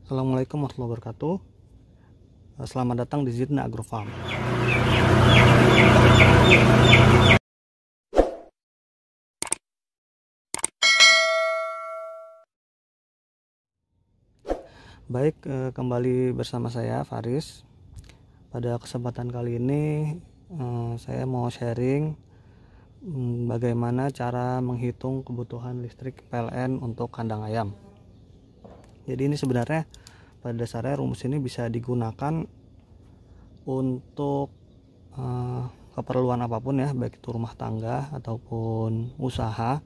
Assalamualaikum warahmatullahi wabarakatuh. Selamat datang di Zidna Agrofarm. Baik, kembali bersama saya Faris. Pada kesempatan kali ini saya mau sharing bagaimana cara menghitung kebutuhan listrik PLN untuk kandang ayam. Jadi ini sebenarnya pada dasarnya rumus ini bisa digunakan untuk keperluan apapun ya, baik itu rumah tangga ataupun usaha.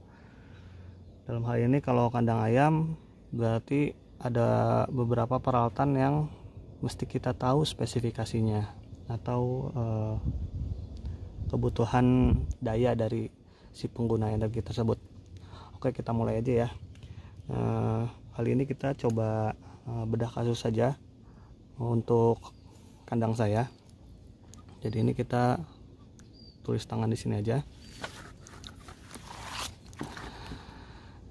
Dalam hal ini kalau kandang ayam berarti ada beberapa peralatan yang mesti kita tahu spesifikasinya atau kebutuhan daya dari si pengguna energi tersebut. Oke, kita mulai aja ya. Kali ini kita coba bedah kasus saja untuk kandang saya. Jadi ini kita tulis tangan di sini aja.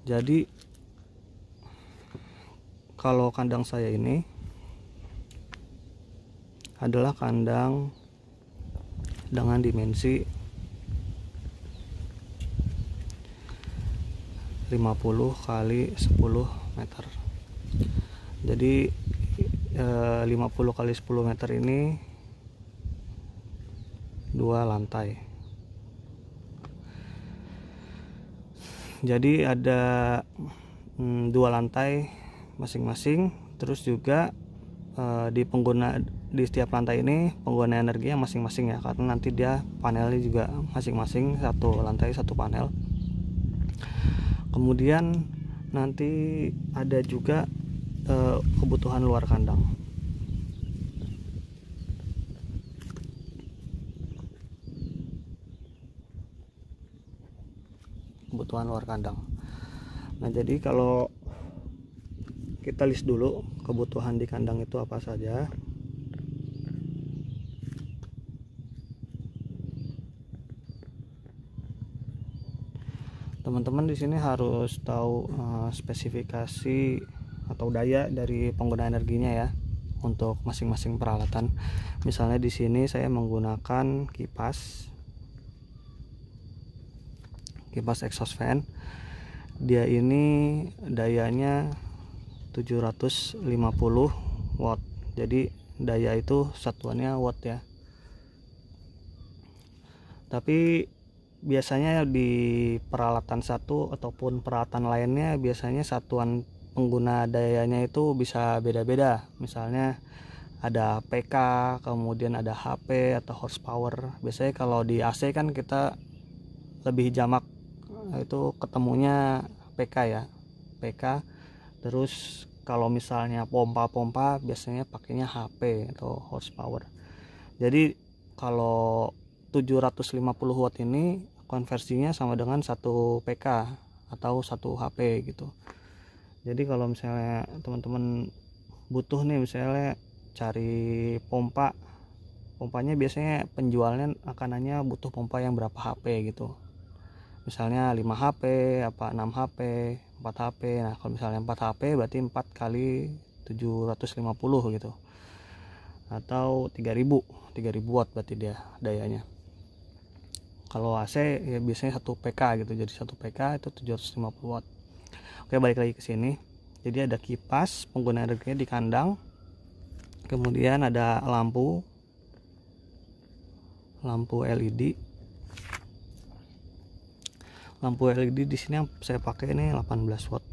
Jadi kalau kandang saya ini adalah kandang dengan dimensi 50 kali 10 meter. Jadi 50 kali 10 meter ini 2 lantai. Jadi ada 2 lantai masing-masing, terus juga di setiap lantai ini pengguna energinya masing-masing ya, karena nanti dia panelnya juga masing-masing, satu lantai satu panel. Kemudian nanti ada juga kebutuhan luar kandang. Kebutuhan luar kandang. Nah, jadi kalau kita list dulu kebutuhan di kandang itu apa saja. Teman-teman di sini harus tahu spesifikasi atau daya dari pengguna energinya ya untuk masing-masing peralatan. Misalnya di sini saya menggunakan kipas exhaust fan. Dia ini dayanya 750 watt. Jadi daya itu satuannya watt ya. Tapi biasanya di peralatan satu ataupun peralatan lainnya biasanya satuan pengguna dayanya itu bisa beda-beda. Misalnya ada PK, kemudian ada HP atau horsepower. Biasanya kalau di AC kan kita lebih jamak itu ketemunya PK ya, PK. Terus kalau misalnya pompa biasanya pakainya HP atau horsepower. Jadi kalau 750 watt ini konversinya sama dengan 1 PK atau 1 HP gitu. Jadi kalau misalnya teman-teman butuh nih, misalnya cari pompanya biasanya penjualnya akan nanya butuh pompa yang berapa HP gitu. Misalnya 5 HP, apa 6 HP, 4 HP. Nah, kalau misalnya 4 HP berarti 4 kali 750 gitu. Atau 3000 watt berarti dia dayanya. Kalau AC ya biasanya 1 PK gitu. Jadi 1 PK itu 750 watt. Oke, balik lagi ke sini. Jadi ada kipas pengguna energinya di kandang. Kemudian ada lampu LED. Lampu LED di sini yang saya pakai ini 18 watt.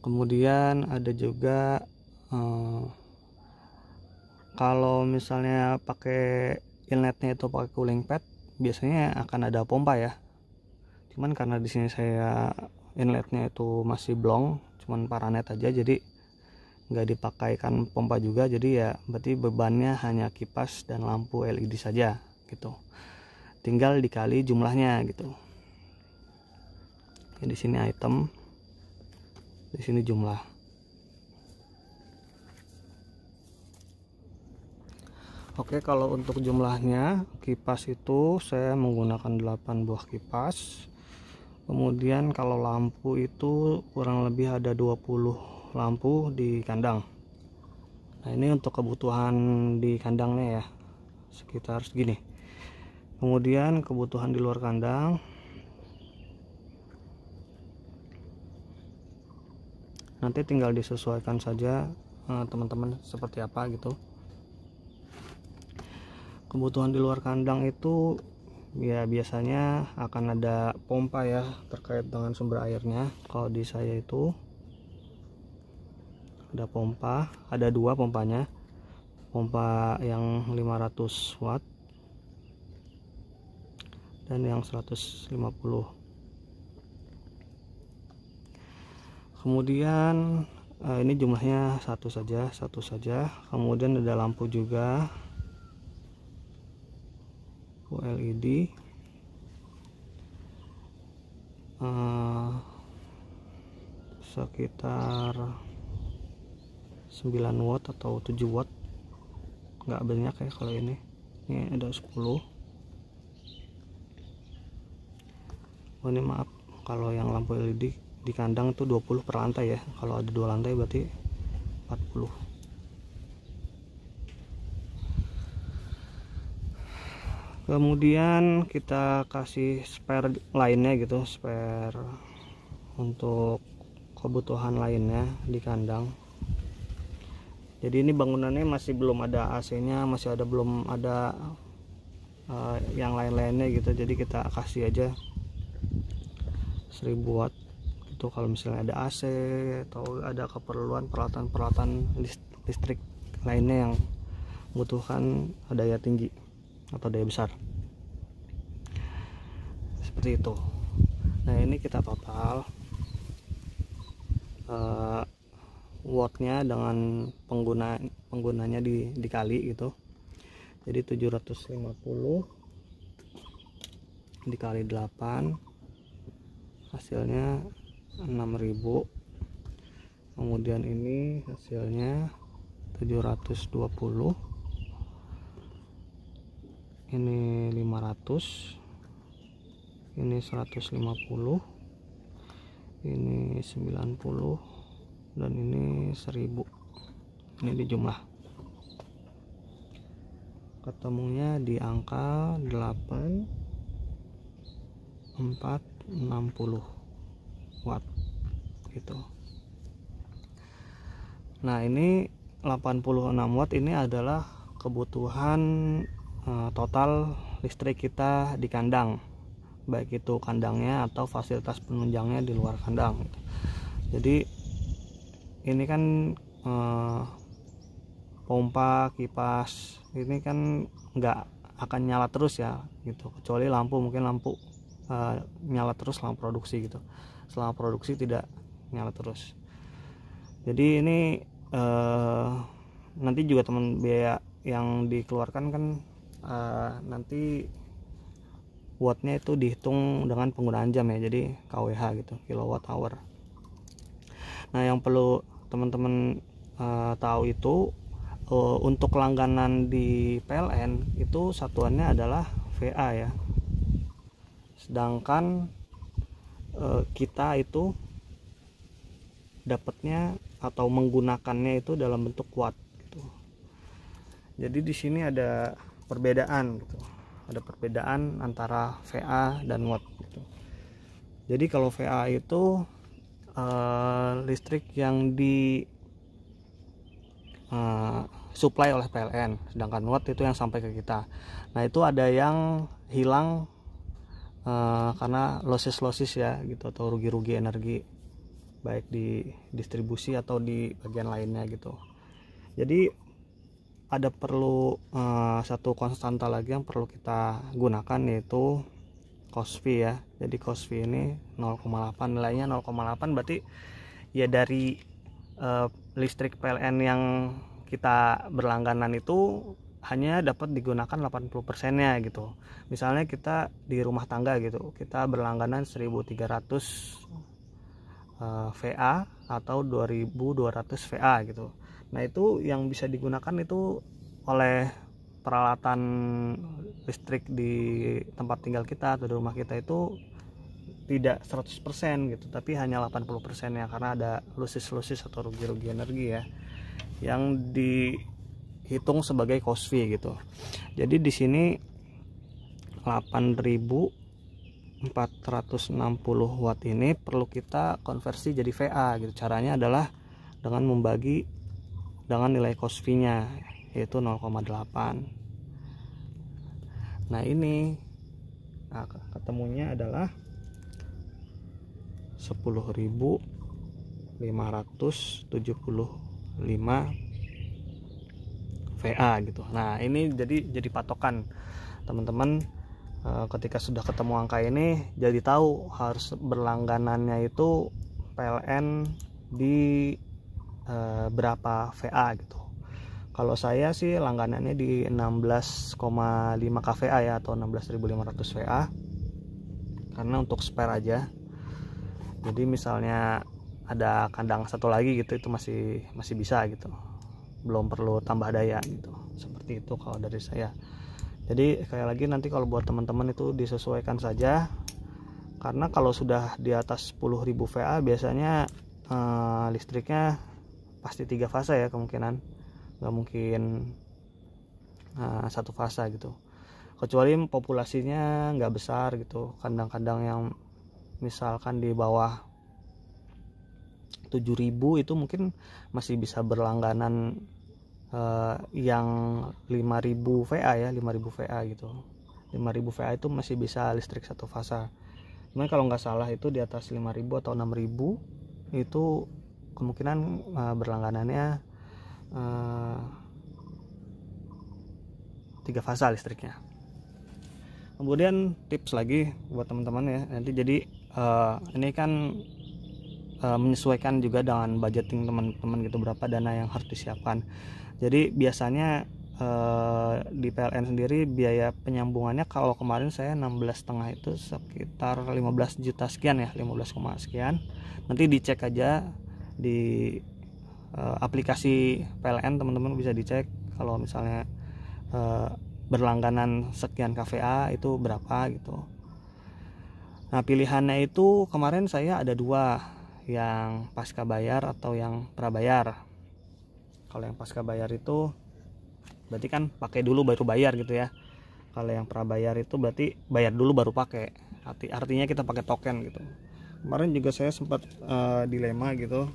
Kemudian ada juga kalau misalnya pakai inletnya itu pakai cooling pad, biasanya akan ada pompa ya. Cuman karena di sini saya inletnya itu masih blong, cuman paranet aja, jadi nggak dipakaikan pompa juga. Jadi ya berarti bebannya hanya kipas dan lampu LED saja gitu. Tinggal dikali jumlahnya gitu. Ya, di sini item, di sini jumlah. Oke, kalau untuk jumlahnya kipas itu saya menggunakan 8 buah kipas. Kemudian kalau lampu itu kurang lebih ada 20 lampu di kandang. Nah ini untuk kebutuhan di kandangnya ya, sekitar segini. Kemudian kebutuhan di luar kandang, nanti tinggal disesuaikan saja teman-teman seperti apa gitu. Kebutuhan di luar kandang itu ya biasanya akan ada pompa ya, terkait dengan sumber airnya. Kalau di saya itu ada pompa, ada 2 pompanya, pompa yang 500 watt dan yang 150. Kemudian ini jumlahnya satu saja. Kemudian ada lampu juga, LED sekitar 9 watt atau 7 watt, nggak banyak ya kalau ini ada 10. Oh ini maaf, kalau yang lampu LED di kandang itu 20 per lantai ya, kalau ada 2 lantai berarti 40. Kemudian kita kasih spare lainnya gitu, spare untuk kebutuhan lainnya di kandang. Jadi ini bangunannya masih belum ada AC-nya, belum ada yang lain-lainnya gitu. Jadi kita kasih aja 1000 watt itu kalau misalnya ada AC atau ada keperluan peralatan listrik lainnya yang membutuhkan daya tinggi atau daya besar, seperti itu. Nah ini kita total wattnya dengan penggunanya dikali gitu. Jadi 750 dikali 8 hasilnya 6000. Kemudian ini hasilnya 720, ini 500, ini 150, ini 90, dan ini 1000. Ini di jumlah ketemunya di angka 8460 watt gitu. Nah ini 86 watt ini adalah kebutuhan total listrik kita di kandang, baik itu kandangnya atau fasilitas penunjangnya di luar kandang. Jadi ini kan pompa, kipas ini kan nggak akan nyala terus ya gitu, kecuali lampu, mungkin lampu nyala terus selama produksi gitu. Selama produksi tidak nyala terus. Jadi ini nanti juga teman biaya yang dikeluarkan kan nanti wattnya itu dihitung dengan penggunaan jam ya, jadi kWh gitu, kilowatt hour. Nah yang perlu teman-teman tahu itu untuk langganan di PLN itu satuannya adalah VA ya, sedangkan kita itu dapatnya atau menggunakannya itu dalam bentuk watt gitu. Jadi di sini ada perbedaan gitu, ada perbedaan antara VA dan watt gitu. Jadi kalau VA itu listrik yang di supply oleh PLN, sedangkan watt itu yang sampai ke kita. Nah itu ada yang hilang karena losses ya gitu, atau rugi-rugi energi baik di distribusi atau di bagian lainnya gitu. Jadi ada perlu satu konstanta lagi yang perlu kita gunakan, yaitu cost fee ya. Jadi cost fee ini 0,8, nilainya 0,8, berarti ya dari listrik PLN yang kita berlangganan itu hanya dapat digunakan 80%-nya gitu. Misalnya kita di rumah tangga gitu, kita berlangganan 1300 VA atau 2200 VA gitu. Nah itu yang bisa digunakan itu oleh peralatan listrik di tempat tinggal kita atau di rumah kita itu tidak 100% gitu, tapi hanya 80% ya, karena ada lusis atau rugi-rugi energi ya yang dihitung sebagai cost fee gitu. Jadi di sini 8.460 watt ini perlu kita konversi jadi VA gitu. Caranya adalah dengan membagi dengan nilai cost fee-nya, yaitu 0,8. Nah ini ketemunya adalah 10.575 VA gitu. Nah ini jadi patokan teman-teman, ketika sudah ketemu angka ini jadi tahu harus berlangganannya itu PLN di berapa VA gitu. Kalau saya sih langganannya di 16,5 kVA ya, atau 16.500 VA, karena untuk spare aja. Jadi misalnya ada kandang satu lagi gitu, itu masih bisa gitu, belum perlu tambah daya gitu. Seperti itu kalau dari saya. Jadi sekali lagi, nanti kalau buat teman-teman itu disesuaikan saja, karena kalau sudah di atas 10.000 VA biasanya listriknya pasti 3 fase ya, kemungkinan nggak mungkin satu fase gitu, kecuali populasinya nggak besar gitu. Kandang-kandang yang misalkan di bawah 7.000 itu mungkin masih bisa berlangganan yang 5.000 VA ya, 5.000 VA gitu. 5.000 VA itu masih bisa listrik satu fasa. Cuman kalau nggak salah itu di atas 5.000 atau 6.000 itu kemungkinan berlangganannya 3 fasa listriknya. Kemudian tips lagi buat teman-teman ya, nanti jadi ini kan menyesuaikan juga dengan budgeting teman-teman gitu, berapa dana yang harus disiapkan. Jadi biasanya di PLN sendiri biaya penyambungannya, kalau kemarin saya 16,5 itu sekitar 15 juta sekian ya, 15, sekian. Nanti dicek aja di aplikasi PLN, teman-teman bisa dicek kalau misalnya berlangganan sekian kVA itu berapa gitu. Nah pilihannya itu kemarin saya ada 2, yang pasca bayar atau yang prabayar. Kalau yang pasca bayar itu berarti kan pakai dulu baru bayar gitu ya. Kalau yang prabayar itu berarti bayar dulu baru pakai. Artinya kita pakai token gitu. Kemarin juga saya sempat dilema gitu,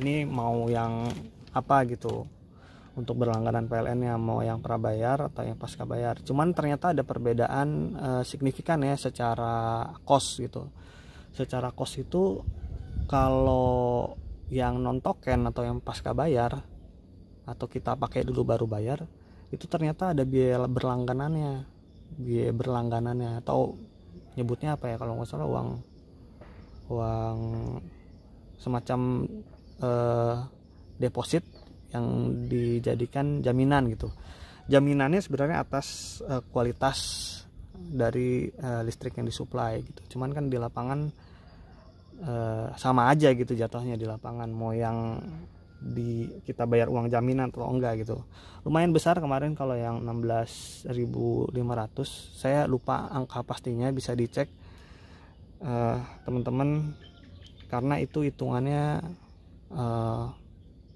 ini mau yang apa gitu untuk berlangganan PLN-nya, mau yang prabayar atau yang pasca bayar. Cuman ternyata ada perbedaan signifikan ya secara cost gitu. Secara cost itu kalau yang non token atau yang pasca bayar atau kita pakai dulu baru bayar, itu ternyata ada biaya berlangganannya, atau nyebutnya apa ya, kalau nggak salah uang semacam deposit yang dijadikan jaminan gitu. Jaminannya sebenarnya atas kualitas dari listrik yang disuplai gitu. Cuman kan di lapangan sama aja gitu jatuhnya, di lapangan mau yang kita bayar uang jaminan atau enggak gitu. Lumayan besar kemarin kalau yang 16.500, saya lupa angka pastinya, bisa dicek teman-teman, karena itu hitungannya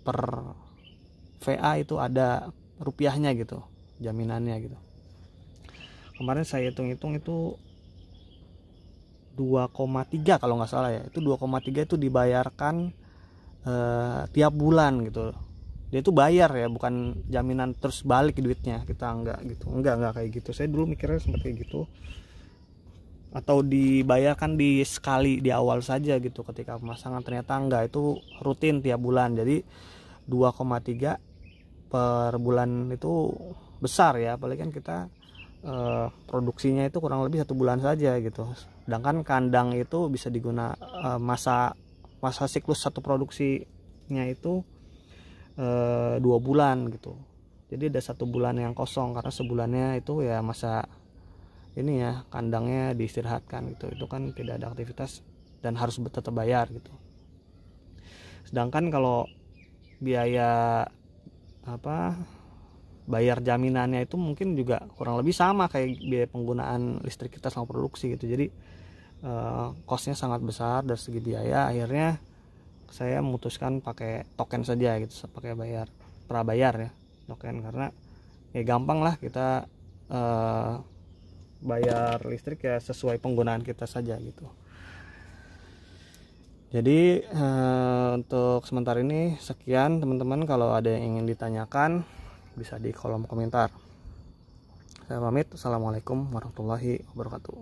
per VA itu ada rupiahnya gitu, jaminannya gitu. Kemarin saya hitung-hitung itu 2,3 kalau nggak salah ya, itu 2,3 itu dibayarkan tiap bulan gitu. Dia itu bayar ya, bukan jaminan terus balik duitnya, kita enggak gitu, enggak kayak gitu. Saya dulu mikirnya seperti gitu, atau dibayarkan di sekali di awal saja gitu ketika pemasangan. Ternyata enggak, itu rutin tiap bulan. Jadi 2,3 per bulan itu besar ya, apalagi kan kita produksinya itu kurang lebih 1 bulan saja gitu. Sedangkan kandang itu bisa digunakan masa siklus satu produksinya itu 2 bulan gitu. Jadi ada 1 bulan yang kosong, karena sebulannya itu ya masa ini ya, kandangnya diistirahatkan gitu. Itu kan tidak ada aktivitas dan harus tetap bayar gitu. Sedangkan kalau biaya bayar jaminannya itu mungkin juga kurang lebih sama kayak biaya penggunaan listrik kita sama produksi gitu. Jadi Costnya sangat besar dari segi biaya. Akhirnya saya memutuskan pakai token saja gitu, pakai prabayar ya, token, karena ya gampang lah kita bayar listrik ya sesuai penggunaan kita saja gitu. Jadi untuk sementara ini sekian teman-teman. Kalau ada yang ingin ditanyakan bisa di kolom komentar. Saya pamit. Assalamualaikum warahmatullahi wabarakatuh.